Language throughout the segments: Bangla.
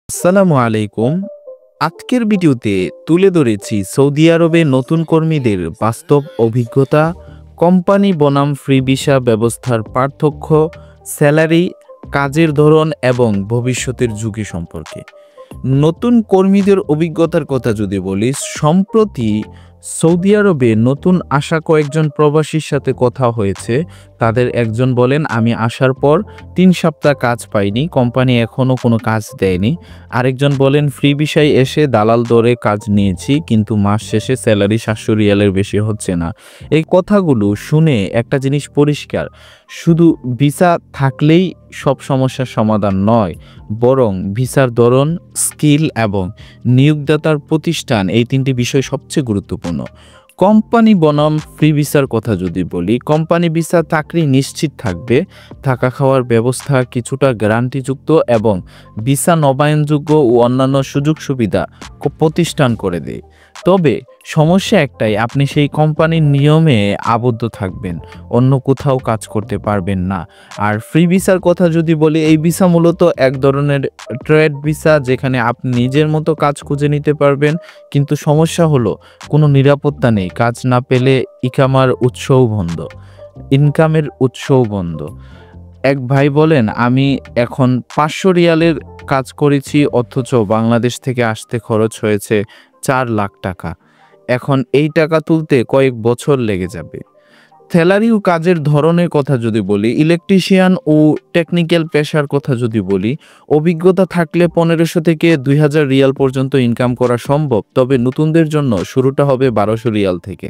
আসসালামু আলাইকুম। আজকের ভিডিওতে তুলে ধরেছি সৌদি আরবে নতুন কর্মীদের বাস্তব অভিজ্ঞতা, কোম্পানি বনাম ফ্রি ভিসা ব্যবস্থার পার্থক্য, স্যালারি, কাজের ধরন এবং ভবিষ্যতের ঝুঁকি সম্পর্কে। নতুন কর্মীদের অভিজ্ঞতার কথা যদি বলি, সম্প্রতি সৌদি আরবে নতুন আসা কয়েকজন প্রবাসীর সাথে কথা হয়েছে। তাদের একজন বলেন, আমি আসার পর ৩ সপ্তাহ কাজ পাইনি, কোম্পানি এখনও কোনো কাজ দেয়নি। আরেকজন বলেন, ফ্রি ভিসায় এসে দালাল দরে কাজ নিয়েছি, কিন্তু মাস শেষে স্যালারি ৭০০ রিয়ালের বেশি হচ্ছে না। এই কথাগুলো শুনে একটা জিনিস পরিষ্কার, শুধু ভিসা থাকলেই সব সমস্যার সমাধান নয়, বরং ভিসার ধরন, স্কিল এবং নিয়োগদাতার প্রতিষ্ঠান, এই ৩টি বিষয় সবচেয়ে গুরুত্বপূর্ণ। কোম্পানি বনাম ফ্রি ভিসার কথা যদি বলি, কোম্পানি ভিসা চাকরি নিশ্চিত থাকবে, থাকা খাওয়ার ব্যবস্থা কিছুটা গ্যারান্টিযুক্ত এবং ভিসা নবায়নযোগ্য ও অন্যান্য সুযোগ সুবিধা প্রতিষ্ঠান করে দেয়। তবে সমস্যা একটাই, আপনি সেই কোম্পানির নিয়মে আবদ্ধ থাকবেন, অন্য কোথাও কাজ করতে পারবেন না। আর ফ্রি ভিসার কথা যদি বলি, এই ভিসা মূলত এক ধরনের ট্রেড ভিসা, যেখানে আপনি নিজের মতো কাজ খুঁজে নিতে পারবেন, কিন্তু সমস্যা হলো কোনো নিরাপত্তা নেই। কাজ না পেলে ইকামার উৎসও বন্ধ, ইনকামের উৎসও বন্ধ। এক ভাই বলেন, আমি এখন ৫০০ রিয়ালের কাজ করেছি, অথচ বাংলাদেশ থেকে আসতে খরচ হয়েছে ৪ লাখ টাকা। এখন এই টাকা তুলতে কয়েক বছর লেগে যাবে। স্যালারি ও কাজের ধরনের কথা যদি বলি, ইলেকট্রিশিয়ান ও টেকনিক্যাল পেশার কথা যদি বলি, অভিজ্ঞতা থাকলে ১৫০০ থেকে ২০০০ রিয়াল পর্যন্ত ইনকাম করা সম্ভব। তবে নতুনদের জন্য শুরুটা হবে ১২০০ রিয়াল থেকে।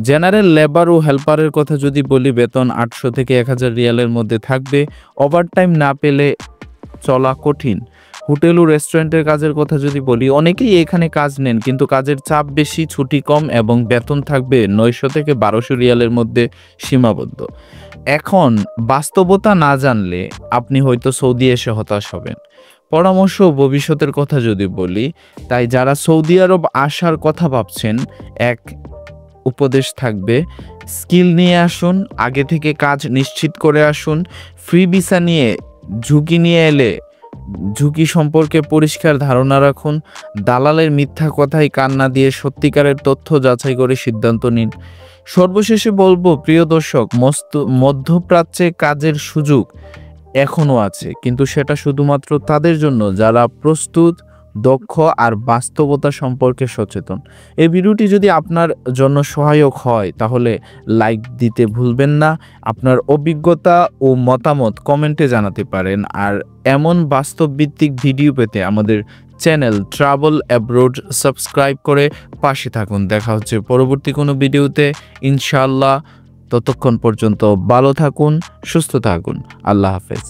জেনারেল লেবার ও হেল্পারের কথা যদি বলি, বেতন ৮০০ থেকে ১০০০ রিয়ালের মধ্যে থাকবে। ওভারটাইম না পেলে চলা কঠিন। হোটেল ও রেস্টুরেন্টের কাজের কথা যদি বলি, অনেকেই এখানে কাজ নেন, কিন্তু কাজের চাপ বেশি, ছুটি কম এবং বেতন থাকবে ৯০০ থেকে ১২০০ রিয়ালের মধ্যে সীমাবদ্ধ। এখন বাস্তবতা না জানলে আপনি হয়তো সৌদি এসে হতাশ হবেন। পরামর্শ ও ভবিষ্যতের কথা যদি বলি, তাই যারা সৌদি আরব আসার কথা ভাবছেন, এক উপদেশ থাকবে, স্কিল নিয়ে আসুন, আগে থেকে কাজ নিশ্চিত করে আসুন। ফ্রি ভিসা নিয়ে ঝুঁকি নিয়ে এলে ঝুঁকি সম্পর্কে পরিষ্কার ধারণা রাখুন। দালালের মিথ্যা কথায় কান না দিয়ে সত্যিকারের তথ্য যাচাই করে সিদ্ধান্ত নিন। সর্বশেষে বলবো, প্রিয় দর্শক, মধ্যপ্রাচ্যে কাজের সুযোগ এখনও আছে, কিন্তু সেটা শুধুমাত্র তাদের জন্য যারা প্রস্তুত, দক্ষ আর বাস্তবতা সম্পর্কে সচেতন। এই ভিডিওটি যদি আপনার জন্য সহায়ক হয়, তাহলে লাইক দিতে ভুলবেন না। আপনার অভিজ্ঞতা ও মতামত কমেন্টে জানাতে পারেন। আর এমন বাস্তবভিত্তিক ভিডিও পেতে আমাদের চ্যানেল ট্রাভেল অ্যাব্রোড সাবস্ক্রাইব করে পাশে থাকুন। দেখা হচ্ছে পরবর্তী কোনো ভিডিওতে ইনশাআল্লাহ। ততক্ষণ পর্যন্ত ভালো থাকুন, সুস্থ থাকুন। আল্লাহ হাফেজ।